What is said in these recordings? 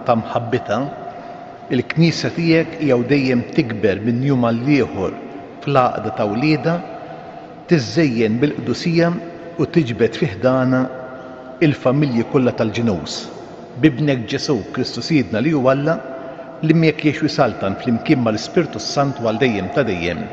ta' mħabbita, il-Knisja tiegħek jew dejjem tikber minn jum għal ieħor fl-għaqda ta' wlieda, tiżżejjen bil-qdusija u tiġbed fi ħdana il-familji kollha tal-ġinus. Bibnek Ġesu Kristu Sidna li huwa Alla li mek jgħix wisaltan flimkien mal-Ispirtu Santu għal dejjem ta' dejjem.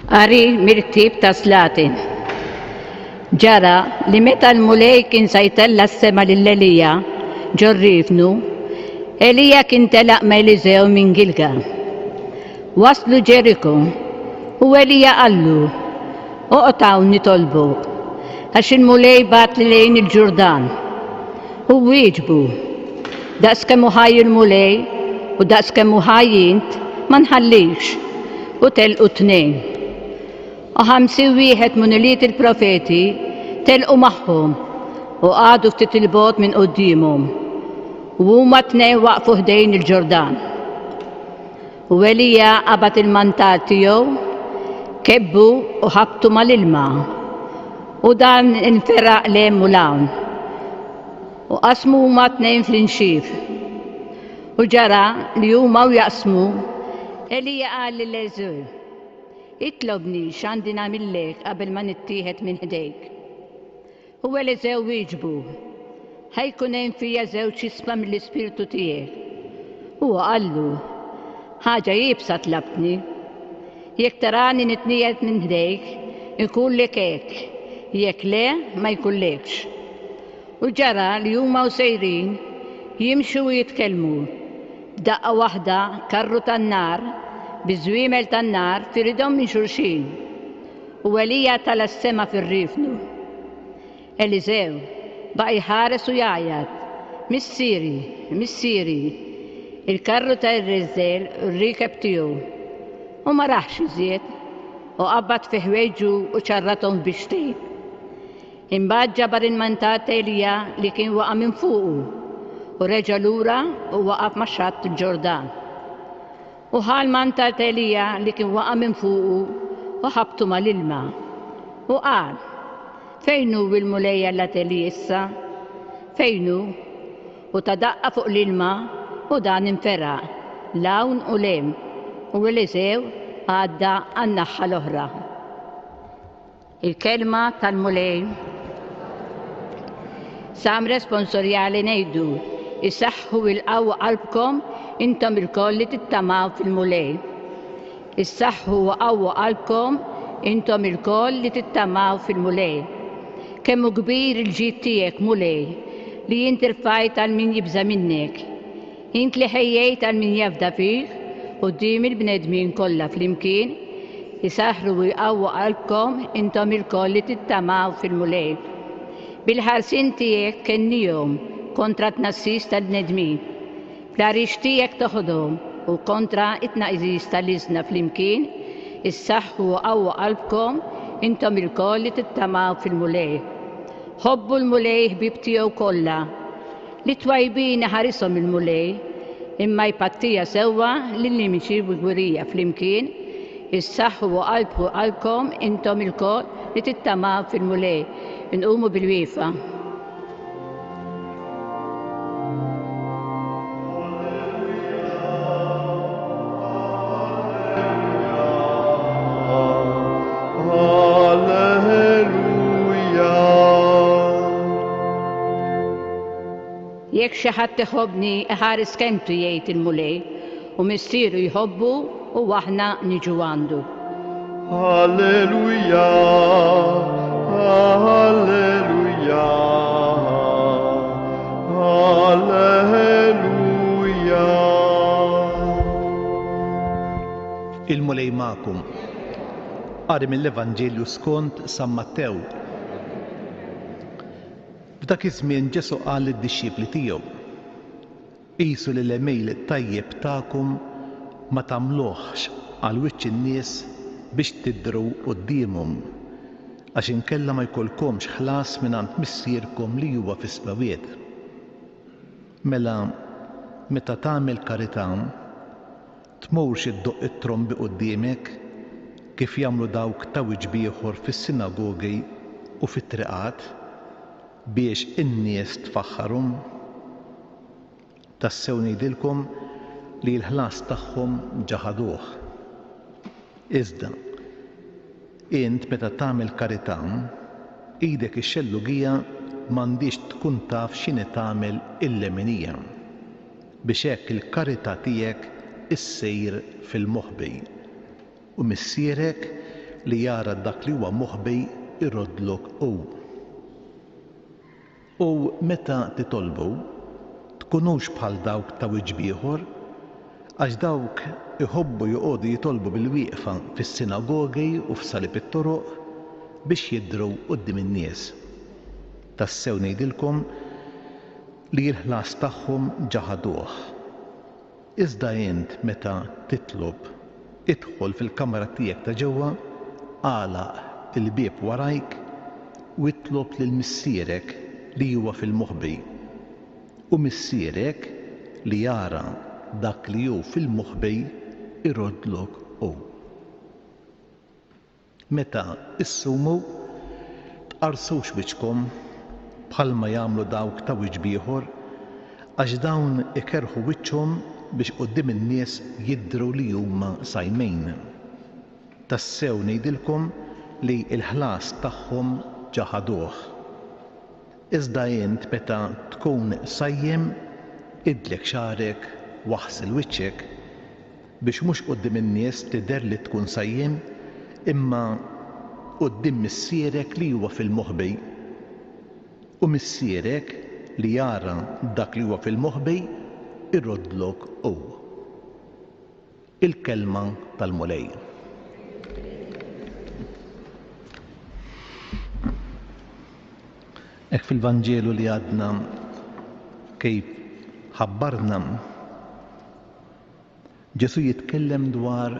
Qari mirtib ta' Slatin. Ġara li meta l-mulej kien sajtella s-sema lill-Elija ġorrifnu, Elija kien telaq ma' Eliżew minn Gilga. Waslu Ġeriko u Elija qallu, oqtaw nitolbuk, għax il-mulej bat li lejn il-Ġurdan. U wieġbu, daqskemm hu ħaj il-mulej u daqskemm hu ħaj int ma nħallix, u telqu tnejn. U 51 muniliet il-profeti telqu magħhom u għadu ftit il-bot minn qudiemhom. U huma tnejn waqfu ħdejn il-Ġordan. U Elija qabad il-mantat tiegħu, kebbu u ħabtu mal-ilma. U dan inferaq lem u lawn. U qasmu huma tnejn fl-inxif. U ġara li huma jaqsmu, Elija qal lil-Eżew, itlobni x'għandi nagħmillek qabel ma nittieħed minn ħdejk. U Eliżew wieġbu, ħajkun hemm fija żewġ isma mill-Ispirtu tiegħek. Huwa qallu, ħaġa jibsa tlabtni, jekk tarani nitnieħed minn ħdejk, ikullek hekk, jekk le ma jkullekx. U ġara li huma sejrin jimxu u jitkellmu. Daqqa waħda karru tan-nar, biżwiemel tan-nar firidhom minn xulxin. U Elija tala s-sema fir-rifnu. Eliżew baqa' jħares u jgħajjad, Missieri, Missieri, il-karru ta' ir-riżżel u r-rikeb tiegħu. U ma raħx iżjed u qabbad fi ħwejġu u ċarrathom bixtejn. Imbagħad ġabar il-mantat Elija li kien waqa' minn fuqu u reġa' lura u waqaf ma' xatt il-Ġordan. U ħal mantat Elija li kien waqa' minn fuqu u ħabtu mal-ilma. U qal, fejn hu l-mulej alla Elija issa? Fejn hu? U tadaqqa fuq l-ilma u dan inferaq, lawn u lem, u Eliżew għadda għan-naħa l-oħra. Il-kelma tal-mulej. Sam responsorjali ngħidu, isaħħu il-qawwa qalbkom intom il-koll li tittamaw fil-mulej. Issaħħu qawwa qalbkom intom il-koll li tittamaw fil-mulej. Kemmu kbir il-ġid tiegħek mulej li jint irfajt għal min jibża minnek. Int li ħejjejt għal min jafda fih quddiem il-bnedmin kollha flimkien, isaħħu qawwa qalbkom intom il-koll li tittamaw fil-mulej. Bil-ħarsin tiegħek kennihom kontra t-nassis tal-bnedmin. Fl-għarix tiegħek toħodhom u kontra it-tnaqqis tal-iżna flimkien, issaħħu qawwa qalbkom intom il-koll li tittamaw fil-mulej. Ħobbu l-mulej ħbib tiegħu kollha li twajbin ħarisom il-mulej imma jpattija sewwa lill-nimiċi gwirija flimkien, issaħħu qalbkom intom il-koll li tittamaw fil-mulej. Inqumu bil-wiefa. Jekk xi ħadd iħobbni iħares kemtu jgħid il-mulej u missieru jħobbu u aħna niġu għandu. Alleluja, alleluja, alleluja. Il-mulej magħkom. Qari mill-Evanġelju skont San Mattew. F'dak iż-żmien Ġesu qal lid-dixxipli tiegħu: qisu li l-emejl tajjeb tagħkom ma tagħmluhx għal wiċċ in-nies biex tidhru qudiemhom, għax inkella ma jkollkomx ħlas mingħand missierkom li huwa fis-smawiet. Mela meta tagħmel karità tmurx iddoq it-trombi quddiemek kif jagħmlu dawk ta' wiġbieħor fis-sinagogi u fit-triqat biex in-nies tfaħħarhom. Tassew ngħidilkom li l-ħlas tagħhom ġaħaduh. Iżda int meta tagħmel karità idek ix-xellugija m'għandix tkun taf x'inhi tagħmel il-leminija biex hekk il-karità tiegħek issir fil-moħħbej u missierek li jara dak li huwa moħħbej iroddlok hu. U meta titolbu tkunux bħal dawk ta' wiġbieħor għax dawk iħobbu joqogħdu jitolbu bil-wieqfa fis-sinagogi u f'salib it-toroq biex jidhru quddiem in-nies. Tassew ngħidilkom li l-ħlas tagħhom ġaħaduh. Iżda int meta titlob idħol fil-kamra tiegħek ta' ġewwa, għalaq il-bieb warajk u itlob lil missierek li huwa fil-moħħbej. U missierek li jara dak li hu fil-moħħbej iroddlok hu. Meta issumu tqarsux wiċċkom bħalma jagħmlu dawk ta' wiġbieħor għax dawn ikerħu wiċċhom biex quddiem in-nies jidhru li huma sajmejn. Tassew ngħidilkom li l-ħlas tagħhom ġaħaduh. Iżda int meta tkun sajjem idlek xarek waħsel wiċċek biex mhux quddiem in-nies tidher li tkun sajjem imma quddiem missierek li huwa fil-moħħbej. U missierek li jara dak li huwa fil-moħħbej iroddlok hu. Il-kelma tal-mulej. Hekk fil-Vanġelu li għadna kif ħabbarna Ġesu jitkellem dwar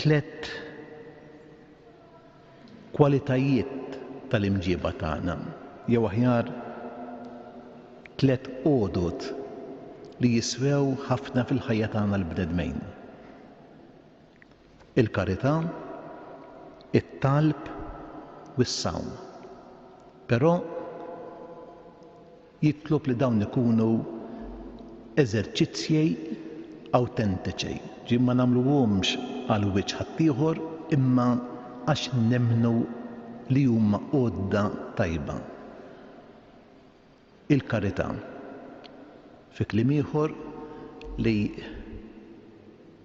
3 kwalitajiet tal-imġiba tagħna, jew aħjar 3 għodod li jiswew ħafna fil-ħajja tagħna l-bnedmejn. Il-karità, it-talb u s-sawm. Però jitlob li dawn ikunu eżerċizzji awtentiċi, ġim ma nagħmluhomx għal wiċċ ħaddieħor imma għax nemmnu li huma għodda tajba. Il-karità fi kliem ieħor li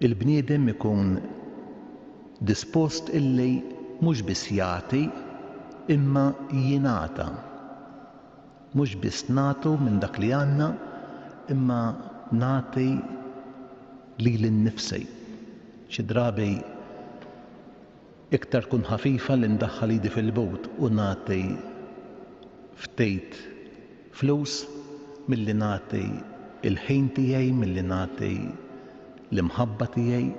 l-bniedem ikun dispost illi mhux biss jagħti imma jingħata. Mhux biss nagħtu minn dak li għandna imma nagħti lili nnifsi. Xi drabi iktar tkun ħafifa li ndaħħal idi fil-bowt u nagħti ftit flus milli nagħti il-ħin tiegħi, milli nagħti l-imħabba tiegħi,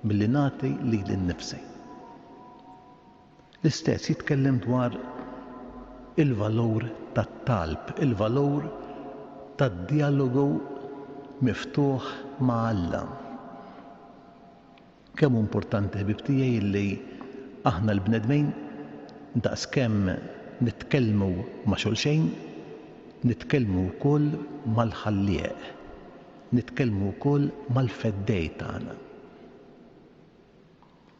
milli nagħti lili nnifsi. L-istess jitkellem dwar il-valur tat-talb, il-valur tad-dialogu miftuħ ma' Alla. Kemm importanti ħbib tiegħi li aħna l-bnedmejn daqskemm nitkellmu ma' xulxejn, nitkellmu wkoll mal-ħallieq, nitkellmu wkoll mal-feddej tagħna.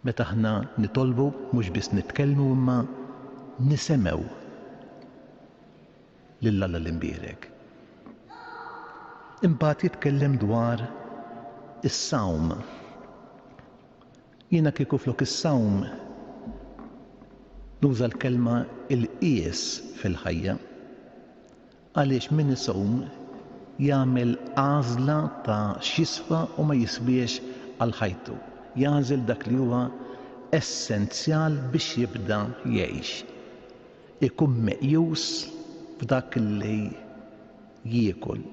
Meta aħna nitolbu mhux biss nitkellmu imma nisemgħu lil Alla l-imbierek. Imbagħad jitkellem dwar is-sawm. Jiena kieku flok is-sawm nuża l-kelma il-qies fil-ħajja għaliex min isawm jagħmel għażla ta' x'jiswa u ma jiswiex għal ħajtu. Jagħżel dak li huwa essenzjal biex jibda jgħix. Ikun meqjus f'dak li jiekol.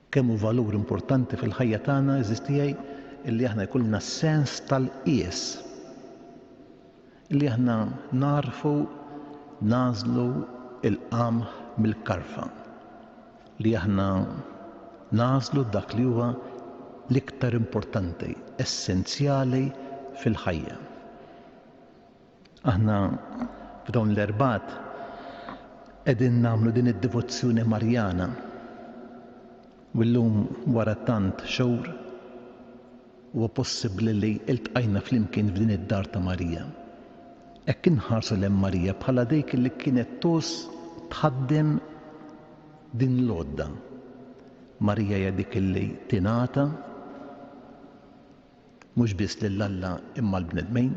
Kemm hu valur importanti fil-ħajja tagħna eżistijaj illi aħna jkollna sens tal-qies. Illi aħna narfu nażlu il-qamħ mill-karfa. Li aħna nażlu dak li huwa l-iktar importanti, essenzjali fil-ħajja. Aħna f'dawn l-erbgħat qegħdin nagħmlu din id-divozzjoni Marjana u llum wara tant xhur huwa possibbli li iltqajna flimkien f'din id-dar ta' Marija. Hekk inħarsu lejn Marija bħala dik li kienet tus tħaddem din l-għodda. Marija hija dik li tingħata mhux biss lill-Alla imma l-bnedmejn.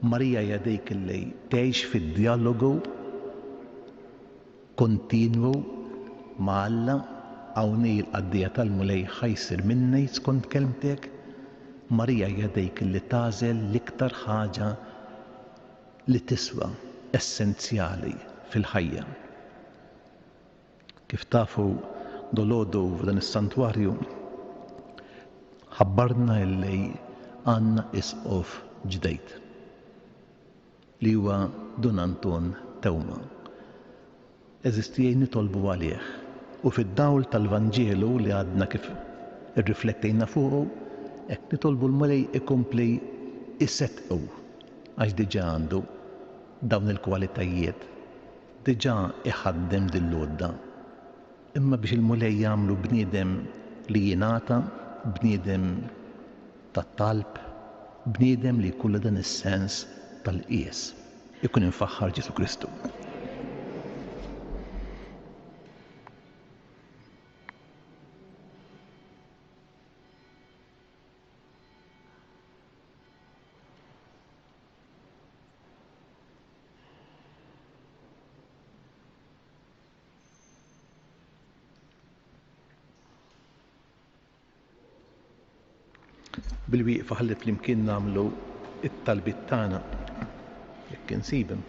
Marija hija dik li tgħix fid-dialogu kontinwu ma' Alla hawn hi l-qaddija tal-mulej ħajsir minni skont kelmtek. Marija hija dik li tagħżel l-iktar ħaġa li tiswa essenzjali fil-ħajja. Kif tafu dolodu f'dan is-santwarju ħabbarna li għandna isqof ġdejd li huwa Don Anton Tewma. Eżistijaj nitolbu għalih u fid-dawl tal-Vanġelu li għadna kif irriflettejna fuqu hekk nitolbu l-mulej ikompli isettqu għax diġà għandu dawn il-kwalitajiet, diġà iħaddem din l-għodda. Imma biex il-mulej jagħmlu bniedem li jingħata, bniedem tat-talb, bniedem li jkollu dan is-sens tal-qies. Ikun infaħħar Ġesu Kristu. Bil-wieqfa ħalli flimkien nagħmlu it-talbiet tagħna jekk insibhom.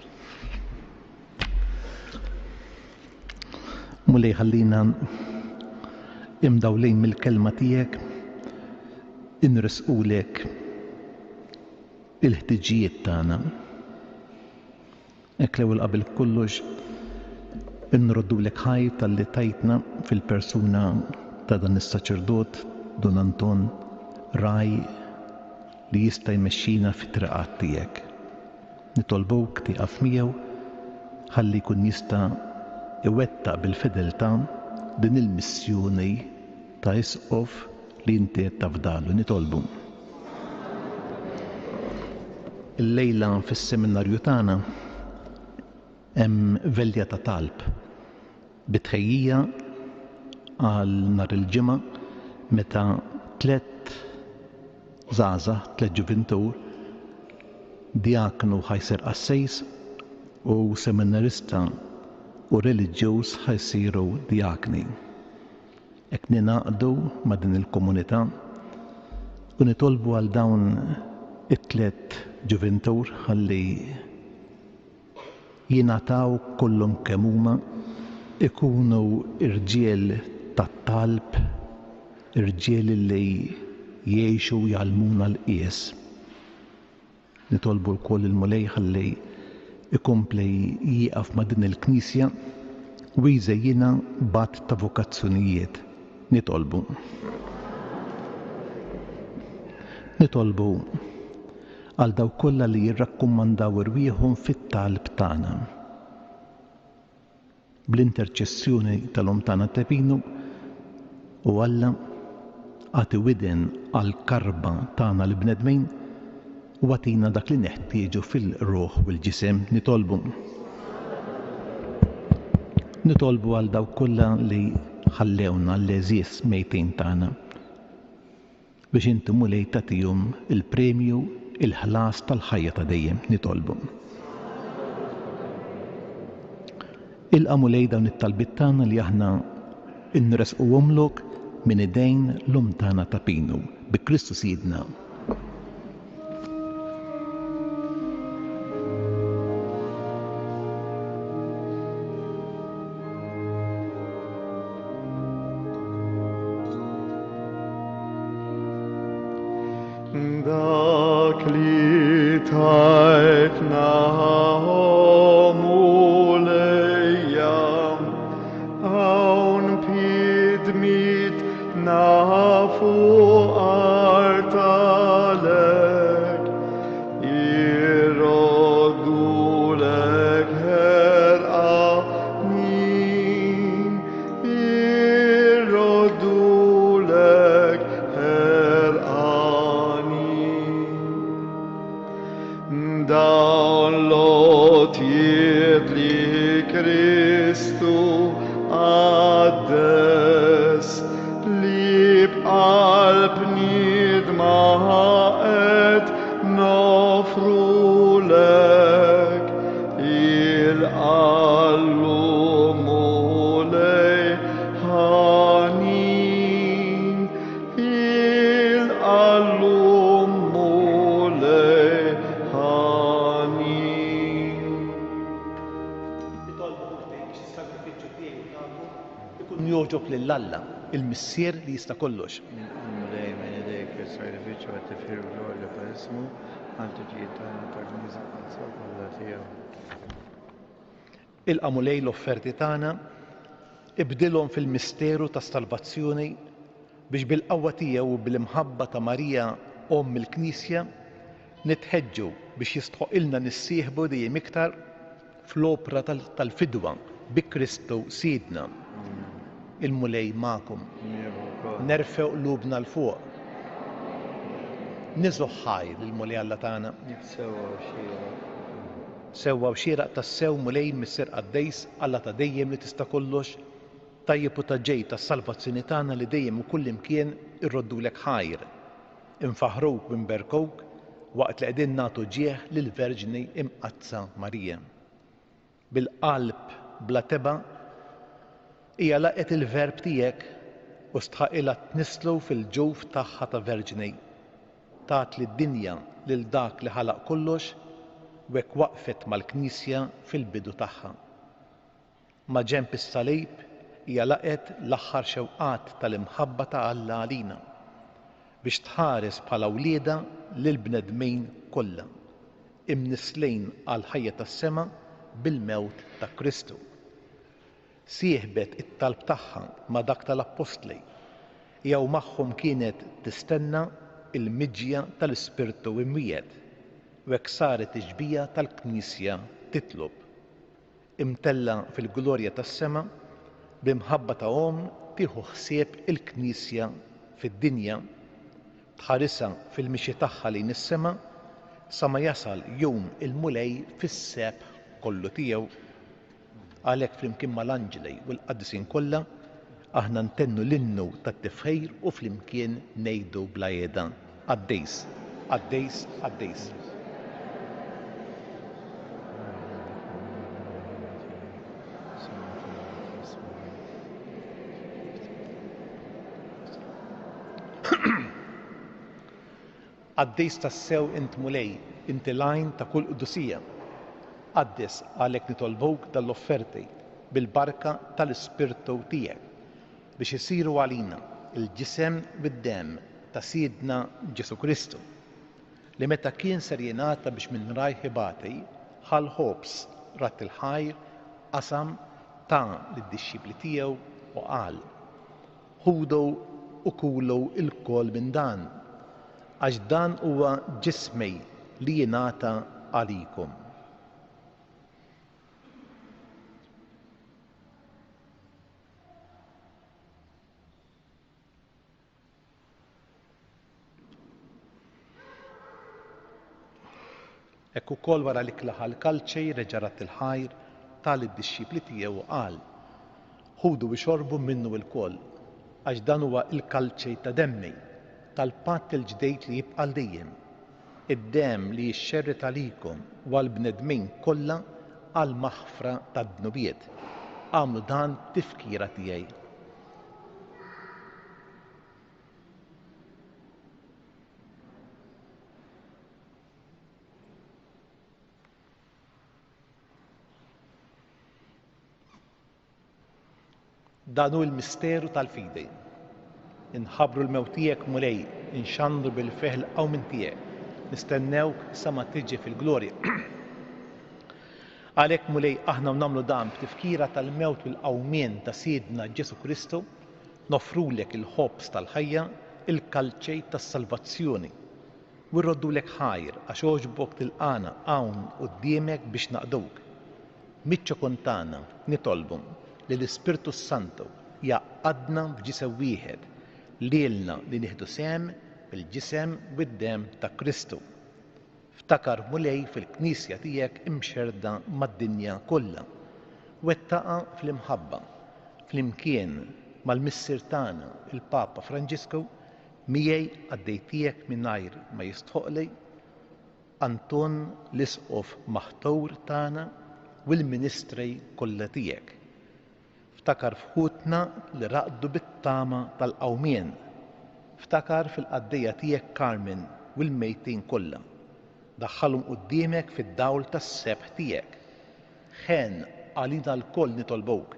Mulej ħallina imdawlejn mill-kelma tiegħek inresqulek il-ħtiġijiet tagħna. Hekk l-ewwel qabel kollox inroddulek ħaj tal-li tajtna fil-persuna ta' dan is-saċerdot Don Anton Raj li jista' jmexxina fit-triqat tiegħek. Nitolbuk tieqaf miegħu ħalli jkun jista' iwettaq bil-fideltà din il-missjoni ta' isqof li inti qed tafdalu. Nitolbu. Illejla fis-seminarju tagħna hemm velja ta' talb bitħejjija għal nhar il-ġimgħa meta tliet żgħażagħ, tliet ġuventur, diaknu ħajser qassejs u seminarista u reliġjuż ħajsiru diakni. Hekk ninaqdu ma' din il-komunità u nitolbu għal dawn it-tliet ġuventur ħalli jingħataw kollhom kemm huma ikunu irġiel tat-talb, irġiel li jgħixu jgħallmuna l-qies. Nitolbu lkoll il-mulej ħalli ikompli jieqaf ma' din il-Knisja u jżejjina bat ta' vokazzjonijiet. Nitolbu għal dawk kollha li jirrakkomandaw irwieħhom fit-talb tagħna. Bl-interċessjoni tal-Omtana Tepinu u Alla għati widen għal karba tagħna l-bnedmin u għatina dak li neħtieġu fil-ruħ u l-ġisem. Nitolbu għal dawk kollha li ħallewna l-eżies mejtin tagħna biex inti mulej tagħtihom il-premju il-ħlas tal-ħajja ta' dejjem. Nitolbu. Ilqa' mulej dawn it-talbiet tagħna li aħna nresquhomlok min idejn l-Omtana Tepinu bi Kristu Sidna. Dak li tajtna mulejja hawn pidmit nafu artalek, irodulek her amin, irodulek her amin. Download li Christu addes, lib alp nidma et nofrulek, il allumulei hanin, il allumulei hanin. Ikun joġob lill-Alla, il-missier li jista' kollox. Mulej minn idejk il-sacrifiċu għat tifir glorja per ismu, għantu ġietana ta' għniza għazza kolla tijaw. Il-qamulej l-offerti tagħna ibdilhom fil-misteru ta' salvazzjoni biex bil-qawwa tiegħu u bil-imħabba ta' Marija Omm il-Knisja nitħeġġu biex jistħoqilna nissieħbu dejjem iktar fl-opra tal-fidwa bi Kristu Siedna. Il-mulej magħkom. Nerfew qlubna l-fuq. Niżu ħajr il-mulej Alla tagħna. Sewwa u xieraq tas-sew mulej missier Qaddejs Alla ta' dejjem li tista' kollox, tajjeb u taġġej tas-salvazzjoni tagħna li dejjem u kull imkien irroddulek ħajr. Infaħruk u nberkowk waqt li qegħdin nagħtu ġieħ lill-Verġni imqazza Marija. Bil-qalb bla teba hija laqet il-verb tiegħek u stħaqilha tnislu fil-ġewf tagħha ta' Verġni. Tat lid-dinja lil dak li ħalaq kollox u hekk waqfet mal-Knisja fil-bidu tagħha. Ma' ġenb is-salib hija laqet l-aħħar xewqat tal-imħabba ta' Alla għalina biex tħares bħala wlieda lill-bnedmejn kollha, imnislejn għal ħajja tas-sema bil-mewt ta' Kristu. Sieħbet it-talb tagħha ma' dak tal-Apostli, jew magħhom kienet tistenna il-miġja tal-Ispirtu imwiet u hekk saret iġbija tal-Knisja titlob. Imtella fil-glorja tas-sema b'imħabba ta' Omm tieħu ħsieb il-Knisja fid-dinja, tħarisha fil-mixi tagħha lejn is-sema sa ma jasal jum il-mulej fis-seb kollu tiegħu. Għalhekk flimkien mal-Anġeli u l-Qaddisin kollha aħna ntennu l-innu tat-tifħir u flimkien ngħidu bla jeda Qaddejs, Qaddejs, Qaddejs. Qaddejs tas-sew int mulej, inti lajn ta' kull qudusija. Qaddis għalhekk nitolbuk dal-offerti bil-barka tal-Ispirtu tiegħek biex isiru għalina il-ġisem bid-demm ta' Siedna Ġesu Kristu li meta kien ser jingħata biex minn rajh ibati ħal ħobs ratt il-ħajr qasam ta' lid-dixxipli tiegħu u qal: ħudu u kulu l-kol minn dan għax dan huwa ġismi li jingħata għalikom. Hekk ukoll wara li klaħa l-kalċej reġa' ratt il-ħajr tal-id-dixxipli tiegħu u qal: ħudu u xorbu minnu l-koll għax dan huwa l-kalċej ta' demmi tal-patt il-ġdejd li jibqa' dejjem, id-demm li jixxerret għalikom u għall-bnedmin kollha għal maħfra tad-dnubiet. Għamlu dan tifkira tiegħi. Dan hu l-misteru tal-fidi. Inħabbru l-mewt tiegħek mulej, inxandru bil-feħl qaw minn tiegħek, nistennewk sa ma tiġi fil-glorja. Għalhekk mulej aħna nagħmlu dan b'tifkira tal-mewt u l-qawmien ta' Siedna Ġesu Kristu nofrulek il-ħobs tal-ħajja, il-kalċej tas-salvazzjoni. U rroddulek ħajr għax oġbok tilqana hawn quddiemek biex naqduk. Miċ-ċokun tagħna nitolbu li l-Ispirtu Santu jaqadna f'ġisem wieħed lilna li nieħdu sehem fil-ġisem u d-demm ta' Kristu. Ftakar mulej fil-Knisja tiegħek imxerda mad-dinja kollha. Wettaqa fl-imħabba, flimkien mal-missier tagħna il-Papa Franġisku, miegħi għaddejtiek mingħajr ma jistħoqli, Anton l-Isqof Maħtur tagħna u l-Ministri kollha tiegħek. Ftakar fħutna li raqdu bit-tama tal-qawmien. Ftakar fil-qaddejja tiegħek Carmen u l-mejtin kollha. Daħħalhom quddiemek fid-dawl tas-sebħ tiegħek. Ħen għalina l-koll nitolbok.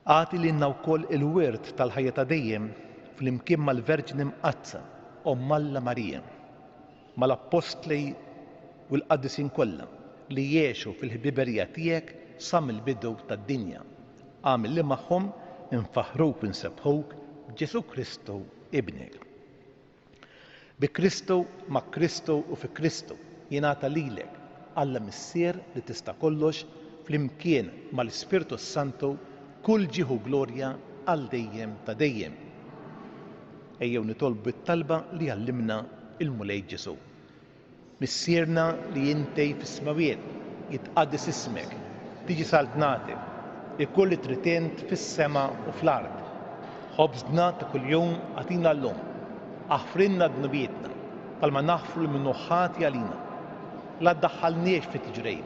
Għati lilna wkoll il-wirt tal-ħajja ta' dejjem flimkien mal-Verġni Mqazza Omm Alla Marija, mal-Apostli u l-Qaddisin kollha li jgħixu fil-ħbiberija tiegħek sa mill-bidu tad-dinja. Għamil li magħhom infaħruk u nsebħuk Ġesu Kristu Ibnek. Bi Kristu, ma' Kristu u fi Kristu jingħata lilek Alla Missier li tista' kollox flimkien mal-Ispirtu Santu kull ġieħu glorja għal dejjem ta' dejjem. Ejjew nitolbu t-talba li għallimna il-Mulej Ġesu. Missierna li jintej fis-smawiet, jitqaddis ismek, tiġi saltnatek, ikoll li tritent fis-sema u fl-ard. Ħobżna ta' kuljum għatina llum, aħfrinna dnubietna, palma naħfru l-minnuħħati għalina. La ddaħħalniex fit tiġrej,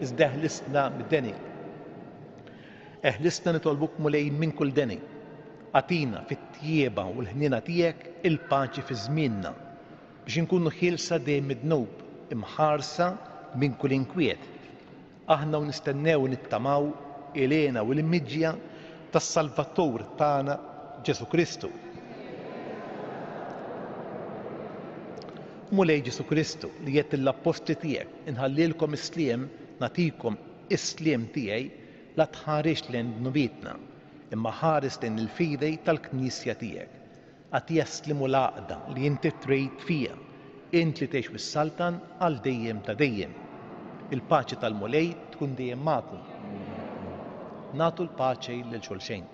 iżda eħlisna bid-denik. Eħlisna nitolbuk Mulej minn kull denik. Għatina fit-tjieba u l-ħniena tiegħek il-paċi fi żmienna biex inkunu ħielsa dejjem id-dnub, imħarsa minn kull inkwiet. Aħna nistennew nittamaw ilena u l-immiġja tas-Salvatur tagħna Ġesu Kristu. Mulej Ġesu Kristu li jgħid l-apposti tiegħek inħallilkom isliem nagħtikom is-sliem tiegħi la tħarix lejn dnubietna imma ħares lejn il-fidej tal-Knisja tiegħek. Għad jaslimu l-għaqda li inti trid fija, int li tgħix fis-Saltan għal dejjem ta' dejjem. Il-paċi tal-Mulej tkun dejjem magħkom. Nagħtu l-paċi lil xulxejn.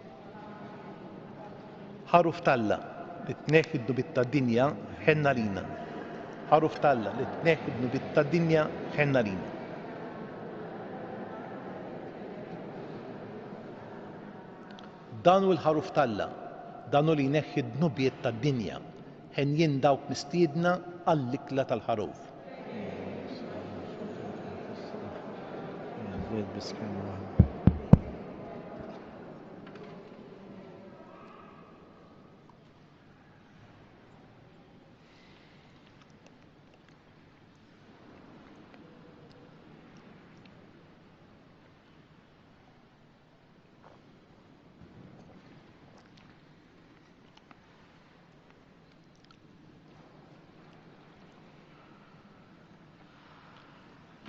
Ħaruf Talla li tneħħi d-dubit tad-dinja ħenna lina. Ħaruf Talla li tneħħi d-dubit tad-dinja ħenna lina. Danu l-ħaruf Talla, danu li jneħħi d-nubiet tad-dinja, ħen jien dawk nistiedna għall-ikla tal-ħaruf.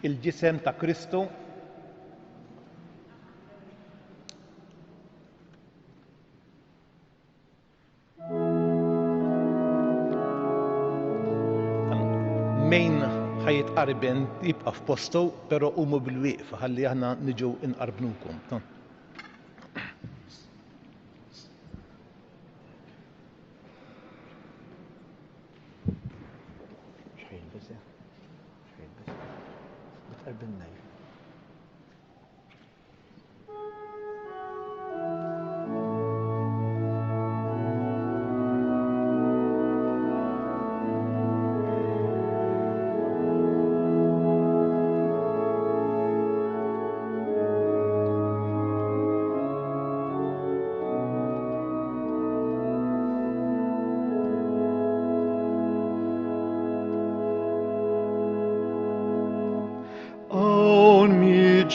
Il-ġisem ta' Kristu mejn ħajitqarben jibqa' f'postu, però qumu bil-wieqfa ħalli aħna niġu inqarbnukom.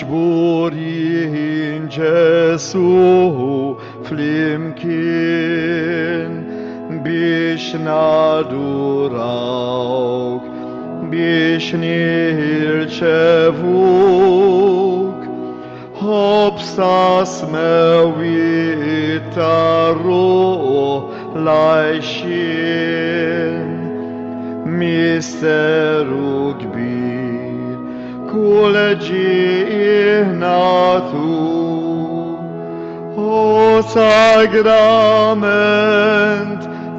Miġburin Ġesu flimkien biex nadurawk, biex nirċevuk, Hopsas mewitaru laixin misteru kbir kull ġihnatu o sagrament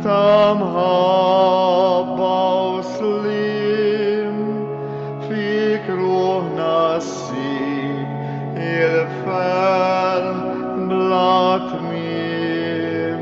tamħabba u slim fik ruħ nassib il-fel bla tmiem.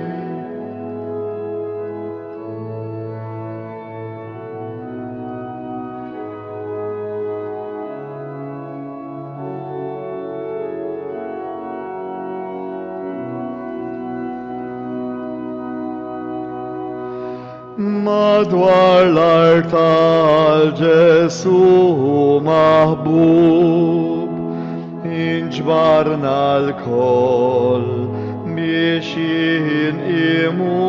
Madwar l-art tal-Ġesu maħbub inġbarna l-koll biex jinqimuk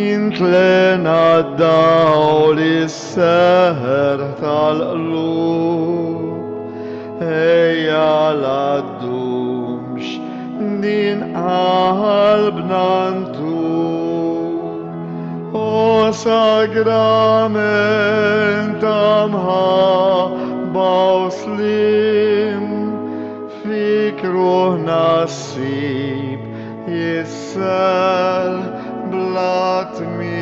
intlena d-dawl is-seħer tal-qlub ejja l-addumx din qalbna ntuk o sagrament amħabba u slim fik ruħ nassib jissel bla tmiem.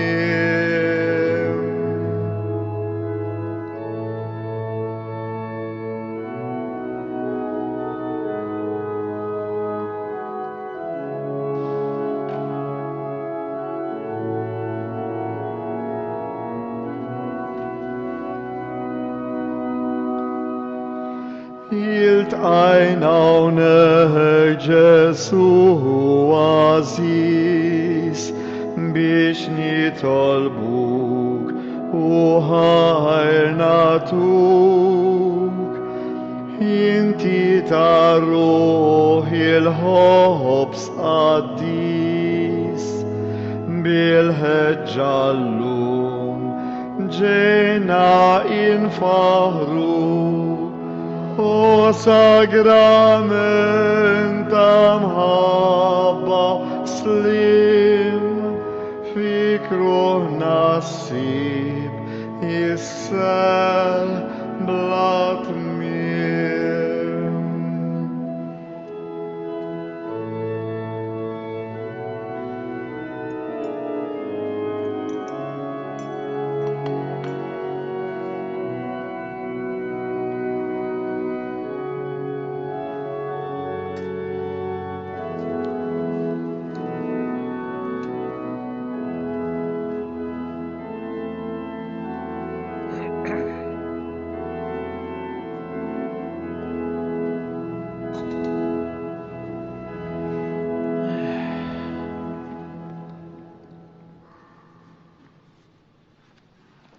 Iltqajna hawnhekk Ġesu għażiż biex nitolbuk u ħajr natuk inti ta' ruħ il-ħobs qaddis bil-ħeġġa llum ġejna infaħruk o sagrament amħabba slim fik ruħ nassib jissel bla tmiem.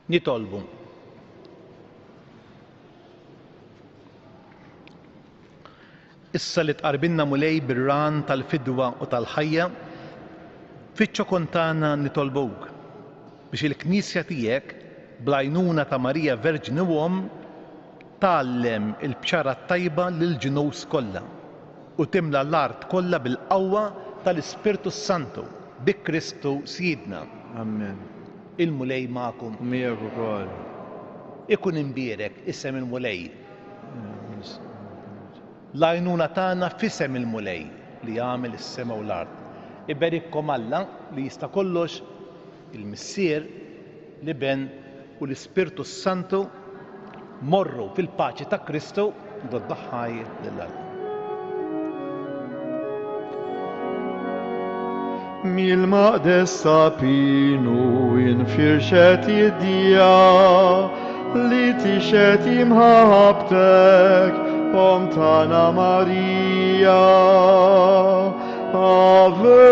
Nitolbu. Issa li tqarbilna mulej bir-ran tal-fidwa u tal-ħajja, fiċ-ċokon tagħna nitolbuk biex il-Knisja tiegħek bl-għajnuna ta' Marija Verġni Uom tgħallem il-bċara tajba lill-ġinus kollha u timla l-art kollha bil-qawwa tal-Ispirtu Santu bi Kristu Siedna. Amen. Il-mulej magħkom. Miegħek ukoll. Ikun imbierek isem il-mulej. L-għajnuna tagħna f'isem il-mulej li jagħmel is-sema u l-art. Iberikkom Alla li jista' kollox, il-Missier, l-Iben u l-Ispirtu Santu morru fil-paċi ta' Kristu d-daħħaj lill-art. Mil-maqdes sapinu infirxet id-dija li tixet imħabtek om tana Marija. Ave,